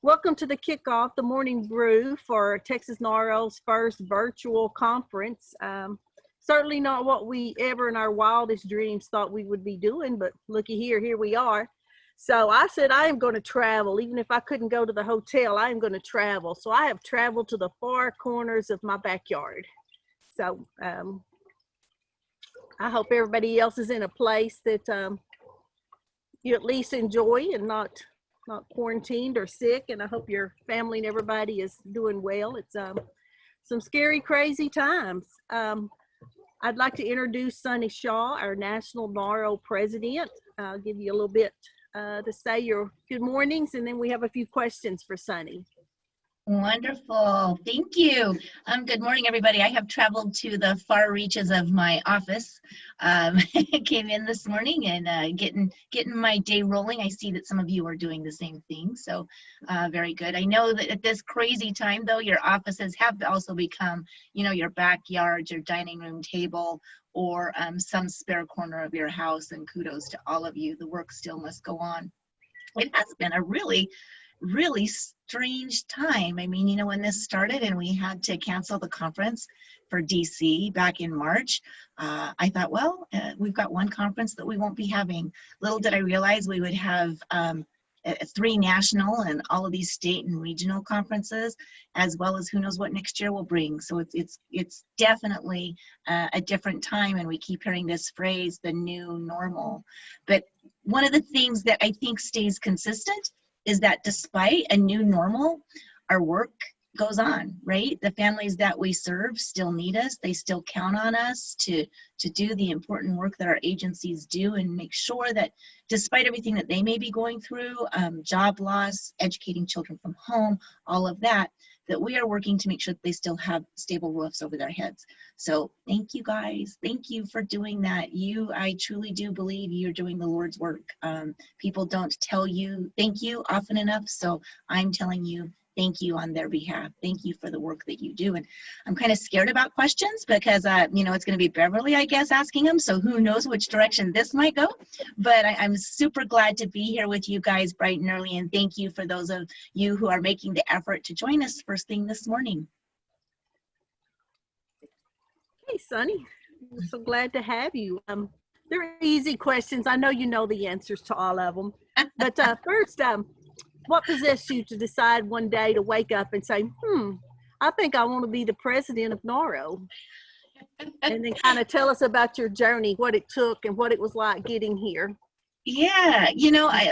Welcome to the kickoff, the morning brew for Texas NARO's first virtual conference. Certainly not what we ever in our wildest dreams thought we would be doing, but looky here we are. So I said I am going to travel. Even if I couldn't go to the hotel, I am going to travel. So I have traveled to the far corners of my backyard. So I hope everybody else is in a place that you at least enjoy and not quarantined or sick. And I hope your family and everybody is doing well. It's some scary, crazy times. I'd like to introduce Sonny Shaw, our National NARO president. I'll give you a little bit to say your good mornings, and then we have a few questions for Sonny. Wonderful. Thank you. Good morning, everybody. I have traveled to the far reaches of my office. Came in this morning and getting my day rolling. I see that some of you are doing the same thing, so very good. I know that at this crazy time, though, your offices have also become, your backyard, your dining room table, or some spare corner of your house, and kudos to all of you. The work still must go on. It has been a really strange time. I mean, when this started and we had to cancel the conference for DC back in March, I thought, well, we've got one conference that we won't be having. Little did I realize we would have 3 national and all of these state and regional conferences, as well as who knows what next year will bring. So it's definitely a different time, and we keep hearing this phrase, the new normal. But one of the things that I think stays consistent is that despite a new normal, our work goes on, right? The families that we serve still need us. They still count on us to do the important work that our agencies do and make sure that despite everything that they may be going through, job loss, educating children from home, all of that, that we are working to make sure that they still have stable roofs over their heads. So thank you guys. Thank you for doing that. I truly do believe you're doing the Lord's work. People don't tell you thank you often enough, so I'm telling you thank you on their behalf. Thank you for the work that you do. And I'm kind of scared about questions because, it's going to be Beverly, I guess, asking them. So who knows which direction this might go. But I'm super glad to be here with you guys bright and early. And thank you for those of you who are making the effort to join us first thing this morning. Hey, Sonny. I'm so glad to have you. They're easy questions. I know you know the answers to all of them. But first, what possessed you to decide one day to wake up and say, I think I want to be the president of NARO? And then kind of tell us about your journey, what it took and what it was like getting here. Yeah,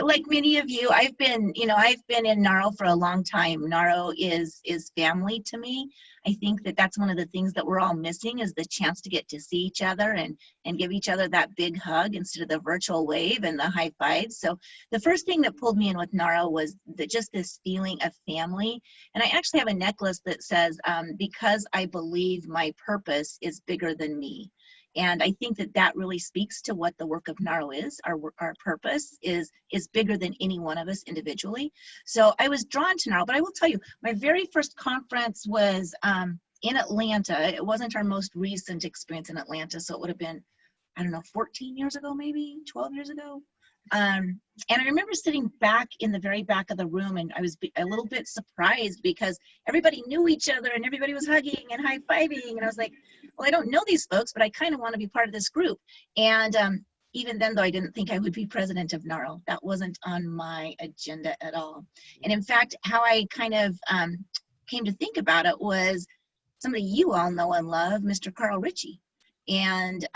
like many of you, I've been in NARO for a long time. NARO is family to me. I think that that's one of the things that we're all missing is the chance to get to see each other and give each other that big hug instead of the virtual wave and the high fives. So the first thing that pulled me in with NARO was just this feeling of family. And I actually have a necklace that says, because I believe my purpose is bigger than me. And I think that really speaks to what the work of NARO is. Our purpose is bigger than any one of us individually. So I was drawn to NARO, but I will tell you, my very first conference was in Atlanta. It wasn't our most recent experience in Atlanta, so it would have been, 14 years ago, maybe 12 years ago. And I remember sitting back in the very back of the room, and I was a little bit surprised because everybody knew each other and everybody was hugging and high-fiving, and I was like, well, I don't know these folks, but I kind of want to be part of this group. And even then, though, I didn't think I would be president of NARO. That wasn't on my agenda at all. And in fact, how I kind of came to think about it was somebody you all know and love, Mr. Carl Ritchie. And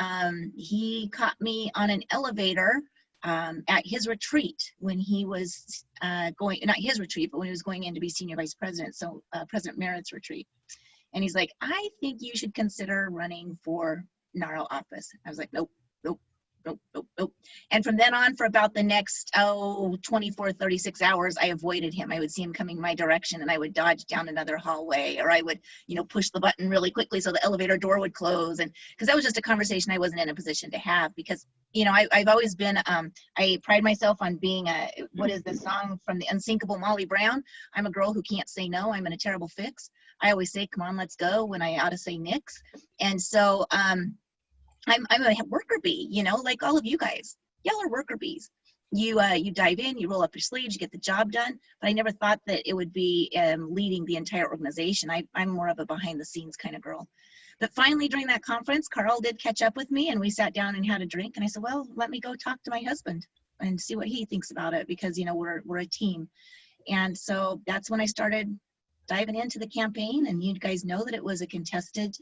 he caught me on an elevator at his retreat when he was not his retreat, but when he was going in to be senior vice president, so President Merritt's retreat. And he's like, I think you should consider running for NARO office. I was like, nope. And from then on, for about the next 24, 36 hours, I avoided him. I would see him coming my direction and I would dodge down another hallway, or I would, push the button really quickly so the elevator door would close. And because that was just a conversation I wasn't in a position to have, because, I've always been, I pride myself on being what is the song from the Unsinkable Molly Brown? I'm a girl who can't say no. I'm in a terrible fix. I always say, come on, let's go, when I ought to say nix. And so, I'm a worker bee, like all of you guys. Y'all are worker bees. you dive in, you roll up your sleeves, you get the job done. But I never thought that it would be leading the entire organization. I'm more of a behind the scenes kind of girl. But finally, during that conference, Carl did catch up with me, and we sat down and had a drink. And I said, well, let me go talk to my husband and see what he thinks about it, because, you know, we're a team. And so that's when I started diving into the campaign. And you guys know that it was a contested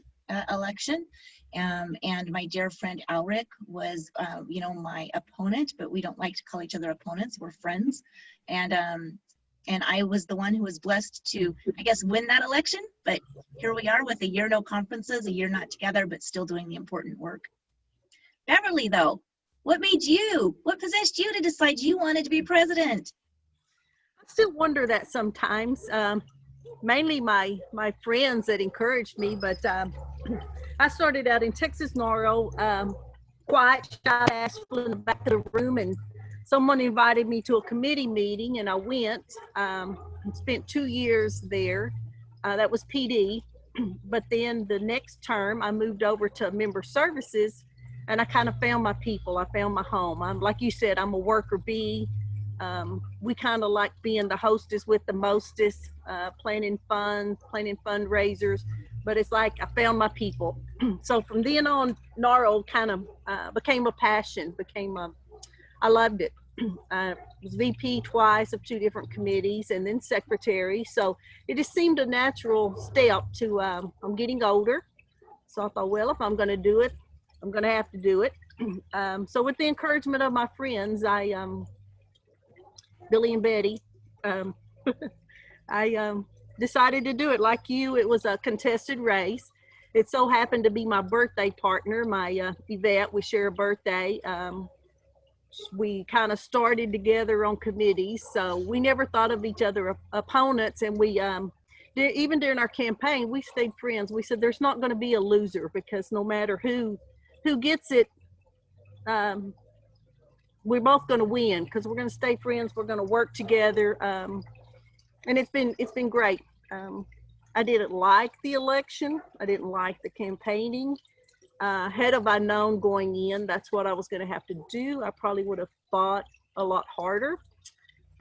election. And my dear friend Alric was, you know, my opponent, but we don't like to call each other opponents. We're friends. And I was the one who was blessed to, I guess, win that election. But here we are with a year no conferences, a year not together, but still doing the important work. Beverly, though, what possessed you to decide you wanted to be president? I still wonder that sometimes. Mainly my friends that encouraged me, but I started out in Texas Noro, quiet, shy, bashful in the back of the room, and someone invited me to a committee meeting, and I went and spent 2 years there. That was PD. But then the next term, I moved over to member services, and I kind of found my people. I found my home. I'm, like you said, I'm a worker bee. We kind of like being the hostess with the mostest, planning fundraisers, but it's like I found my people. So from then on, Naro kind of became a passion, I loved it. I was VP twice of 2 different committees, and then secretary. So it just seemed a natural step to, I'm getting older. So I thought, well, if I'm going to do it, I'm going to have to do it. So with the encouragement of my friends, Billy and Betty, I decided to do it. Like you, it was a contested race. It so happened to be my birthday partner, my Yvette. We share a birthday. We kind of started together on committees, so we never thought of each other opponents. And we, even during our campaign, we stayed friends. We said there's not going to be a loser, because no matter who gets it, we're both going to win, because we're going to stay friends. We're going to work together, and it's been great. I didn't like the election. I didn't like the campaigning. Had I known going in that's what I was going to have to do, I probably would have fought a lot harder.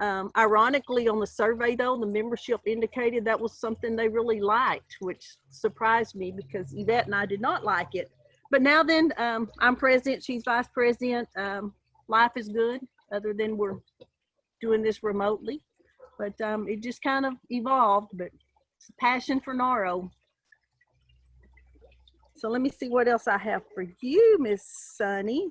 Ironically, on the survey, though, the membership indicated that was something they really liked, which surprised me, because Yvette and I did not like it. But now then, I'm president, she's vice president. Life is good, other than we're doing this remotely. But it just kind of evolved, but it's a passion for Naro. So let me see what else I have for you, Miss Sunny.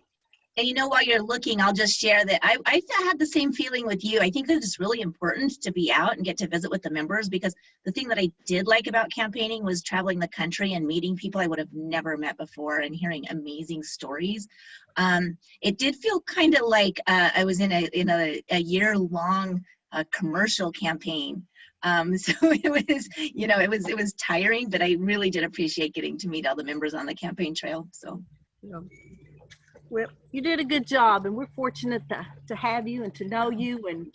And you know, while you're looking, I'll just share that I had the same feeling with you. I think that it's really important to be out and get to visit with the members, because the thing that I did like about campaigning was traveling the country and meeting people I would have never met before and hearing amazing stories. It did feel kind of like I was in a year-long commercial campaign. So it was, you know, it was tiring, but I really did appreciate getting to meet all the members on the campaign trail. So. Yeah. Well, you did a good job, and we're fortunate to have you and to know you. And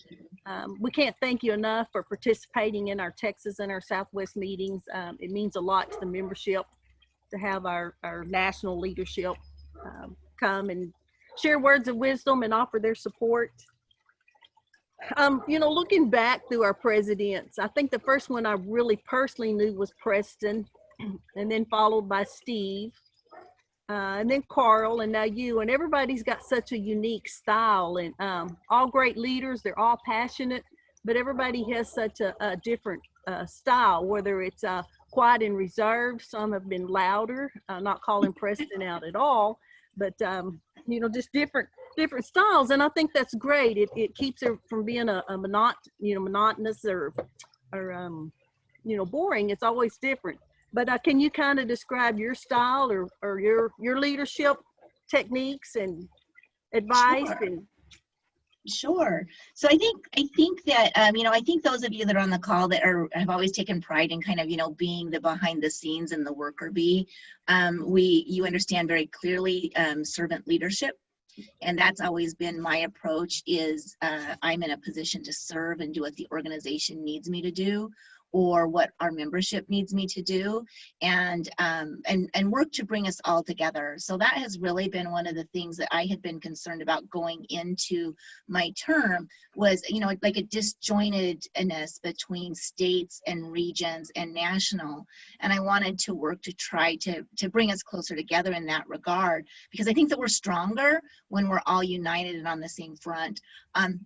we can't thank you enough for participating in our Texas and our Southwest meetings. It means a lot to the membership to have our national leadership come and share words of wisdom and offer their support. You know, looking back through our presidents, I think the first one I really personally knew was Preston, and then followed by Steve. And then Carl, and now you, and everybody's got such a unique style, and all great leaders. They're all passionate, but everybody has such a different style, whether it's quiet and reserved. Some have been louder, not calling Preston out at all, but you know, just different styles. And I think that's great. It keeps it from being a monotonous or you know, boring. It's always different. But can you kind of describe your style or your leadership techniques and advice? Sure. Sure. So I think that, you know, I think those of you that are on the call that have always taken pride in kind of, you know, being the behind the scenes and the worker bee, you understand very clearly servant leadership. And that's always been my approach is I'm in a position to serve and do what the organization needs me to do. or what our membership needs me to do, and work to bring us all together. So that has really been one of the things that I had been concerned about going into my term, was, you know, like a disjointedness between states and regions and national. And I wanted to work to try to bring us closer together in that regard, because I think that we're stronger when we're all united and on the same front.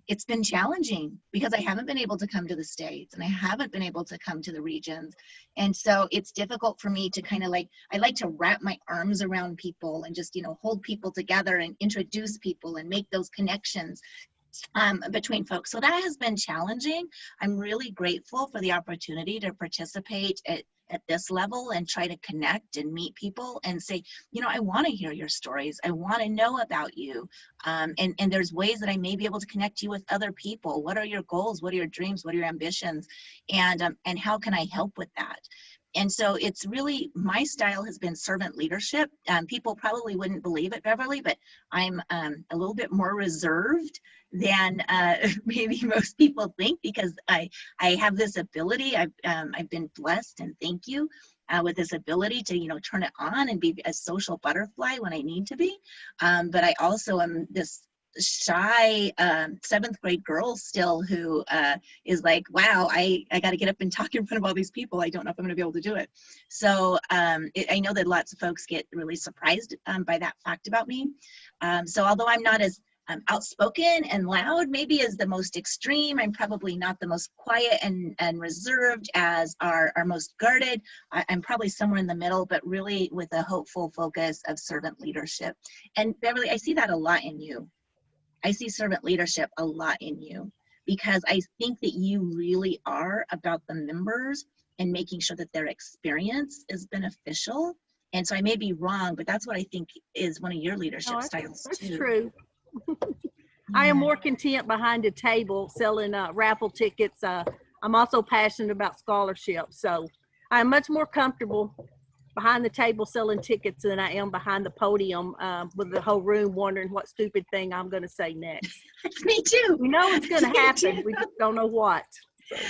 It's been challenging because I haven't been able to come to the states, and I haven't been able to come to the regions. And so it's difficult for me to kind of like, I like to wrap my arms around people and just, you know, hold people together and introduce people and make those connections between folks. So that has been challenging. I'm really grateful for the opportunity to participate at this level and try to connect and meet people and say, you know, I want to hear your stories. I want to know about you. And there's ways that I may be able to connect you with other people. What are your goals? What are your dreams? What are your ambitions? And how can I help with that? And so it's really, my style has been servant leadership. People probably wouldn't believe it, Beverly, but I'm a little bit more reserved than maybe most people think, because I have this ability. I've been blessed, and thank you, with this ability to, you know, turn it on and be a social butterfly when I need to be. But I also am this shy 7th grade girl still who is like, wow, I got to get up and talk in front of all these people. I don't know if I'm going to be able to do it. So I know that lots of folks get really surprised by that fact about me. So although I'm not as outspoken and loud maybe as the most extreme, I'm probably not the most quiet and reserved as our most guarded. I'm probably somewhere in the middle, but really with a hopeful focus of servant leadership. And Beverly, I see that a lot in you. I see servant leadership a lot in you, because I think that you really are about the members and making sure that their experience is beneficial. And so I may be wrong, but that's what I think is one of your leadership styles that's too. true. I am more content behind a table selling raffle tickets. I'm also passionate about scholarships, so I'm much more comfortable behind the table selling tickets than I am behind the podium with the whole room wondering what stupid thing I'm going to say next. That's me too. We know it's going to happen. We just don't know what.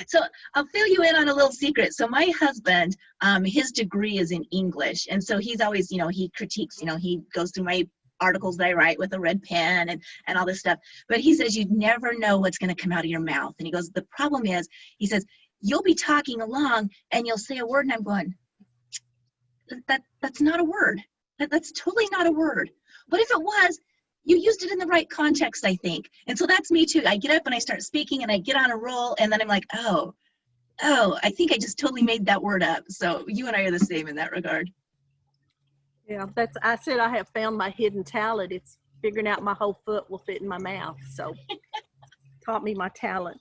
So I'll fill you in on a little secret. So my husband, his degree is in English. And so he's always, you know, he critiques, you know, he goes through my articles that I write with a red pen and all this stuff. But he says, you never know what's going to come out of your mouth. And he goes, the problem is, he says, you'll be talking along and you'll say a word and I'm going, that's not a word. That's totally not a word. But if it was, you used it in the right context, I think. And so that's me too. I get up and I start speaking and I get on a roll and then I'm like, oh, I think I just totally made that word up. So you and I are the same in that regard. Yeah, I said I have found my hidden talent. It's figuring out my whole foot will fit in my mouth. So taught me my talent.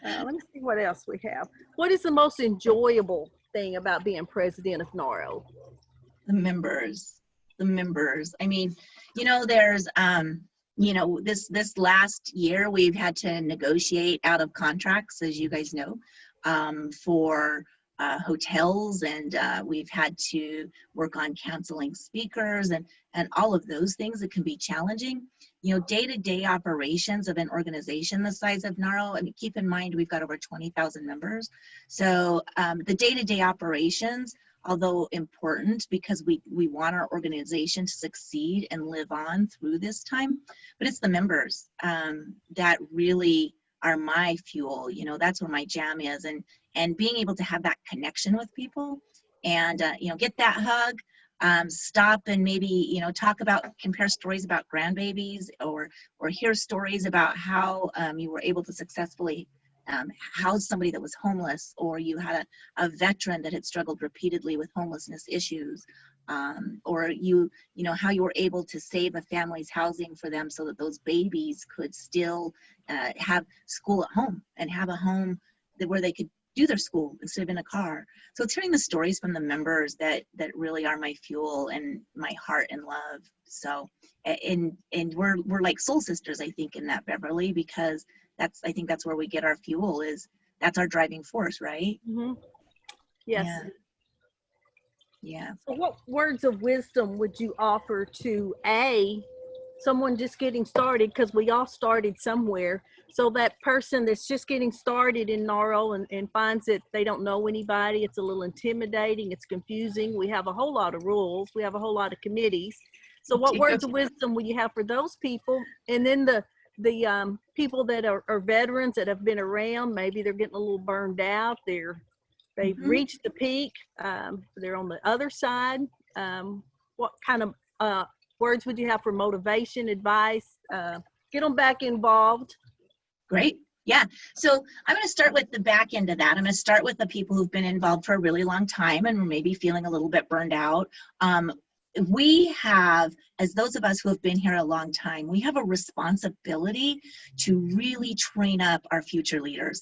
Let me see what else we have. What is the most enjoyable thing about being president of NARO? The members. I mean, you know, there's, you know, this last year we've had to negotiate out of contracts, as you guys know, for hotels, and we've had to work on canceling speakers and all of those things that can be challenging. You know, day-to-day operations of an organization the size of NARO, I mean, keep in mind we've got over 20,000 members. So the day-to-day operations, although important because we want our organization to succeed and live on through this time, but it's the members that really are my fuel. You know, that's where my jam is, and being able to have that connection with people and, you know, get that hug, stop and maybe, you know, compare stories about grandbabies or hear stories about how you were able to successfully house somebody that was homeless, or you had a veteran that had struggled repeatedly with homelessness issues, or you know, how you were able to save a family's housing for them so that those babies could still have school at home and have a home where they could do their school instead of in a car. So it's hearing the stories from the members that really are my fuel and my heart and love. So and we're like soul sisters, I think, in that, Beverly, because I think that's where we get our fuel, that's our driving force, right? Mm-hmm. Yes. Yeah. So what words of wisdom would you offer to someone just getting started, because we all started somewhere. So that person that's just getting started in NARO and finds that they don't know anybody, it's a little intimidating, it's confusing. We have a whole lot of rules. We have a whole lot of committees. So what words of wisdom will you have for those people? And then the people that are veterans that have been around, maybe they're getting a little burned out. They've reached the peak. They're on the other side. What kind of words would you have for motivation, advice? Get them back involved. Great. Yeah. So I'm going to start with the back end of that. I'm going to start with the people who've been involved for a really long time and maybe feeling a little bit burned out. We have, as those of us who have been here a long time, we have a responsibility to really train up our future leaders.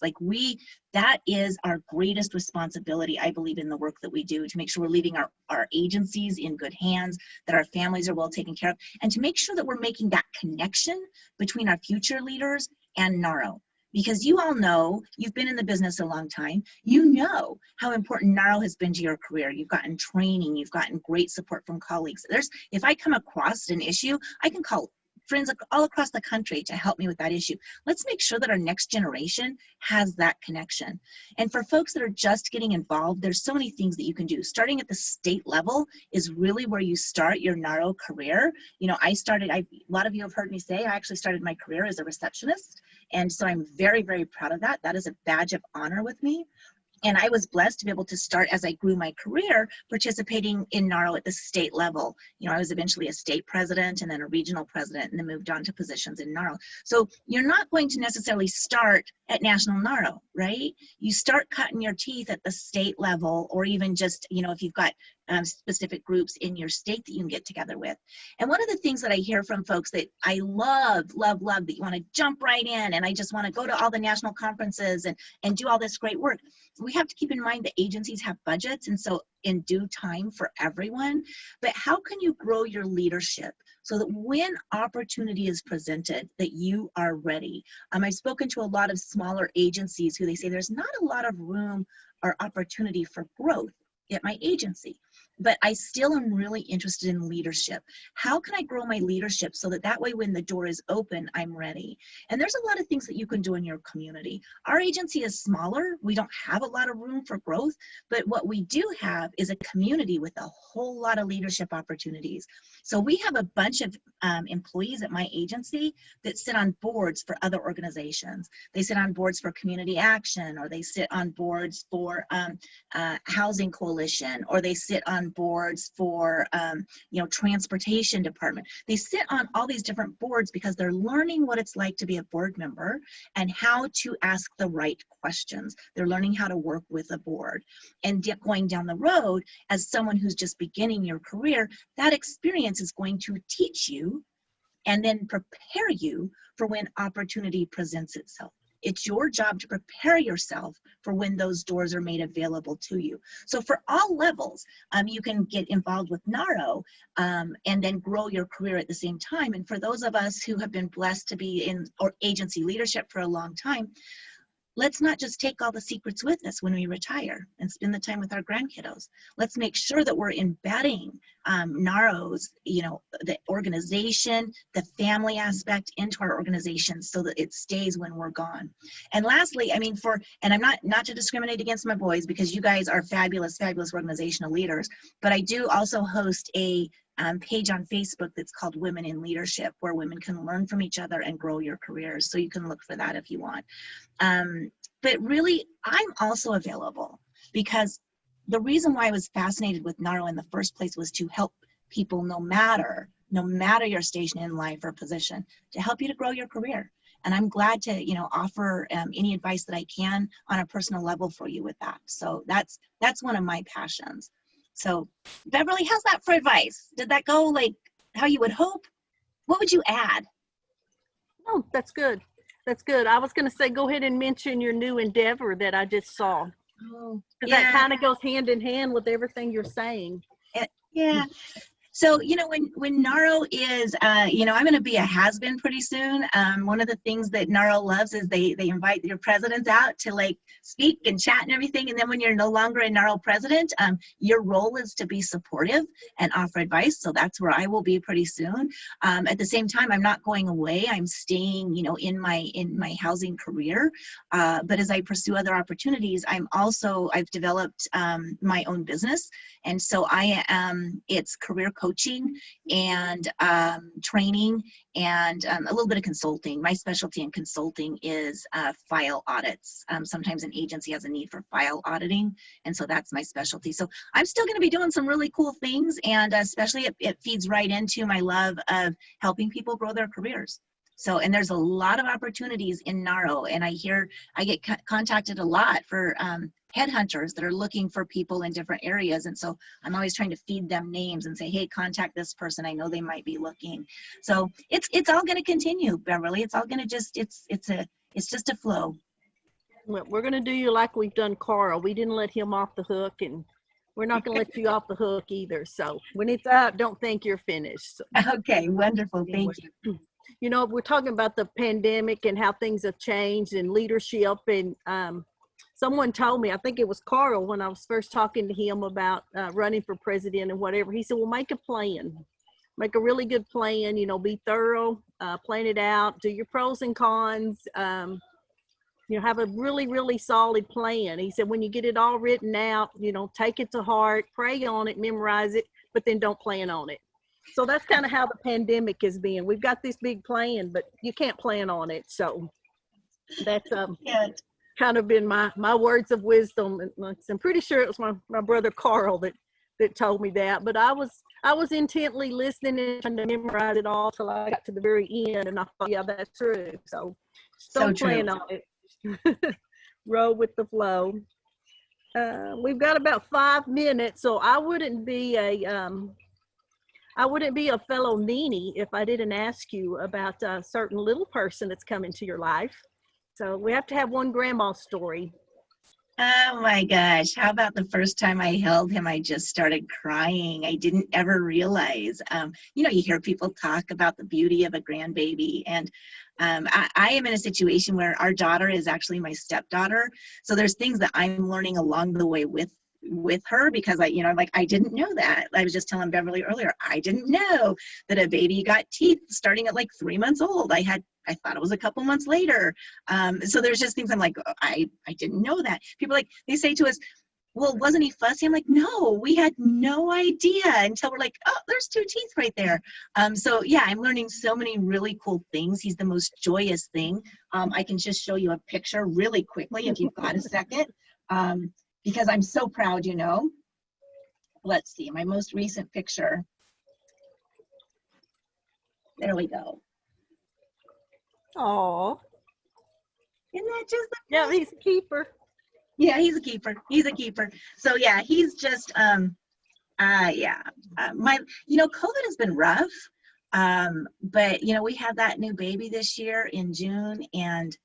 That is our greatest responsibility, I believe, in the work that we do, to make sure we're leaving our agencies in good hands, that our families are well taken care of, and to make sure that we're making that connection between our future leaders and NARO. Because you all know, you've been in the business a long time, you know how important NARO has been to your career. You've gotten training, you've gotten great support from colleagues. If I come across an issue, I can call friends all across the country to help me with that issue. Let's make sure that our next generation has that connection. And for folks that are just getting involved, there's so many things that you can do. Starting at the state level is really where you start your NARO career. You know, a lot of you have heard me say, I actually started my career as a receptionist. And so I'm very, very proud of that. That is a badge of honor with me. And I was blessed to be able to start, as I grew my career, participating in NARO at the state level. You know, I was eventually a state president and then a regional president, and then moved on to positions in NARO. So you're not going to necessarily start at national NARO, right? You start cutting your teeth at the state level, or even just, you know, if you've got specific groups in your state that you can get together with. And one of the things that I hear from folks that I love, that you want to jump right in, and I just want to go to all the national conferences and do all this great work. We have to keep in mind that agencies have budgets, and so in due time for everyone. But how can you grow your leadership so that when opportunity is presented, that you are ready? I've spoken to a lot of smaller agencies who they say there's not a lot of room or opportunity for growth at my agency, but I still am really interested in leadership. How can I grow my leadership so that way when the door is open, I'm ready? And there's a lot of things that you can do in your community. Our agency is smaller. We don't have a lot of room for growth, but what we do have is a community with a whole lot of leadership opportunities. So we have a bunch of employees at my agency that sit on boards for other organizations. They sit on boards for Community Action, or they sit on boards for Housing Coalition, or they sit on boards for transportation department. They sit on all these different boards because they're learning what it's like to be a board member and how to ask the right questions. They're learning how to work with a board. And going down the road, as someone who's just beginning your career, that experience is going to teach you and then prepare you for when opportunity presents itself. It's your job to prepare yourself for when those doors are made available to you. So for all levels, you can get involved with NARO and then grow your career at the same time. And for those of us who have been blessed to be in agency leadership for a long time, let's not just take all the secrets with us when we retire and spend the time with our grandkiddos. Let's make sure that we're embedding NARO's, the organization, the family aspect into our organization so that it stays when we're gone. And lastly, and I'm not to discriminate against my boys, because you guys are fabulous, fabulous organizational leaders, but I do also host a page on Facebook that's called Women in Leadership, where women can learn from each other and grow your careers. So you can look for that if you want. But really, I'm also available, because the reason why I was fascinated with NARO in the first place was to help people, no matter your station in life or position, to help you to grow your career. And I'm glad to, offer any advice that I can on a personal level for you with that. So that's one of my passions. So Beverly, how's that for advice? Did that go like how you would hope? What would you add? Oh, that's good. That's good. I was going to say, go ahead and mention your new endeavor that I just saw. Oh, because that kind of goes hand in hand with everything you're saying. Yeah. So, when NARO is, I'm going to be a has-been pretty soon. One of the things that NARO loves is they invite your presidents out to like speak and chat and everything. And then when you're no longer a NARO president, your role is to be supportive and offer advice. So that's where I will be pretty soon. At the same time, I'm not going away. I'm staying, in my housing career. But as I pursue other opportunities, I've developed my own business. And so it's career coaching and training and a little bit of consulting. My specialty in consulting is file audits. Sometimes an agency has a need for file auditing, and so that's my specialty. So I'm still going to be doing some really cool things, and especially it feeds right into my love of helping people grow their careers. So, and there's a lot of opportunities in NARO, and I get contacted a lot for headhunters that are looking for people in different areas. And so I'm always trying to feed them names and say, hey, contact this person. I know they might be looking. So it's all going to continue, Beverly. It's all going to it's just a flow. Well, we're going to do you like we've done Carl. We didn't let him off the hook, and we're not going to let you off the hook either. So when it's out, don't think you're finished. Okay, wonderful. Thank you. We're talking about the pandemic and how things have changed and leadership. And someone told me, I think it was Carl, when I was first talking to him about running for president and whatever, he said, well, make a plan. Make a really good plan, be thorough, plan it out, do your pros and cons, have a really, really solid plan. He said, when you get it all written out, take it to heart, pray on it, memorize it, but then don't plan on it. So that's kind of how the pandemic has been. We've got this big plan, but you can't plan on it. So that's kind of been my words of wisdom. And I'm pretty sure it was my brother Carl that told me that. But I was intently listening and trying to memorize it all till I got to the very end, and I thought, yeah, that's true. So don't plan on it. Roll with the flow. We've got about 5 minutes, so I wouldn't be a fellow Nini if I didn't ask you about a certain little person that's come into your life. So we have to have one grandma story. Oh my gosh. How about the first time I held him, I just started crying. I didn't ever realize, you hear people talk about the beauty of a grandbaby. And I am in a situation where our daughter is actually my stepdaughter. So there's things that I'm learning along the way with her, because I didn't know that. I was just telling Beverly earlier, I didn't know that a baby got teeth starting at like 3 months old. I thought it was a couple months later. So there's just things I'm like, I didn't know that. People they say to us, well, wasn't he fussy? I'm like, no, we had no idea until we're like, oh, there's 2 teeth right there. So yeah, I'm learning so many really cool things. He's the most joyous thing. I can just show you a picture really quickly if you've got a second. Because I'm so proud, Let's see, my most recent picture. There we go. Oh, Isn't that just yeah, he's a keeper. Yeah, he's a keeper. He's a keeper. So yeah, he's just COVID has been rough. But we had that new baby this year in June, and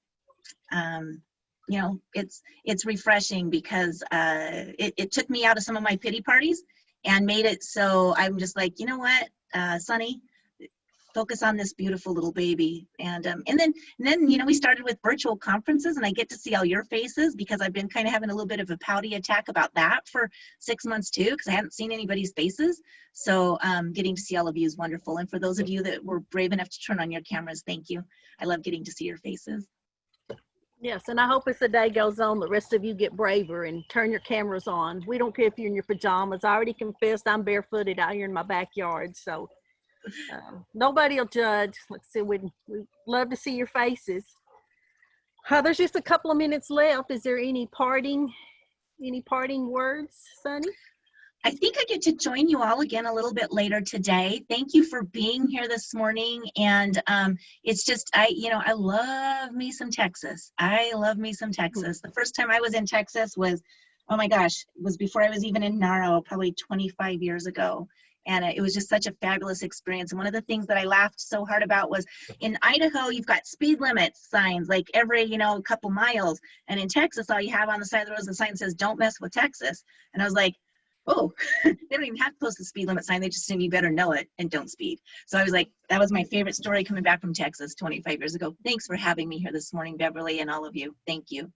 it's refreshing because it took me out of some of my pity parties and made it so I'm just like, you know what, Sonny, focus on this beautiful little baby. And then we started with virtual conferences, and I get to see all your faces because I've been kind of having a little bit of a pouty attack about that for 6 months too, because I hadn't seen anybody's faces. So getting to see all of you is wonderful. And for those of you that were brave enough to turn on your cameras, thank you. I love getting to see your faces. Yes, and I hope as the day goes on, the rest of you get braver and turn your cameras on. We don't care if you're in your pajamas. I already confessed I'm barefooted out here in my backyard, so nobody will judge. Let's see, we'd love to see your faces. There's just a couple of minutes left. Is there any parting words, Sonny? I think I get to join you all again a little bit later today. Thank you for being here this morning. And it's just, I love me some Texas. I love me some Texas. The first time I was in Texas was, oh my gosh, it was before I was even in NARO, probably 25 years ago. And it was just such a fabulous experience. And one of the things that I laughed so hard about was in Idaho, you've got speed limit signs like every, couple miles. And in Texas, all you have on the side of the road is a sign that says, don't mess with Texas. And I was like, oh, they don't even have to post the speed limit sign. They just assume you better know it and don't speed. So I was like, that was my favorite story coming back from Texas 25 years ago. Thanks for having me here this morning, Beverly, and all of you. Thank you.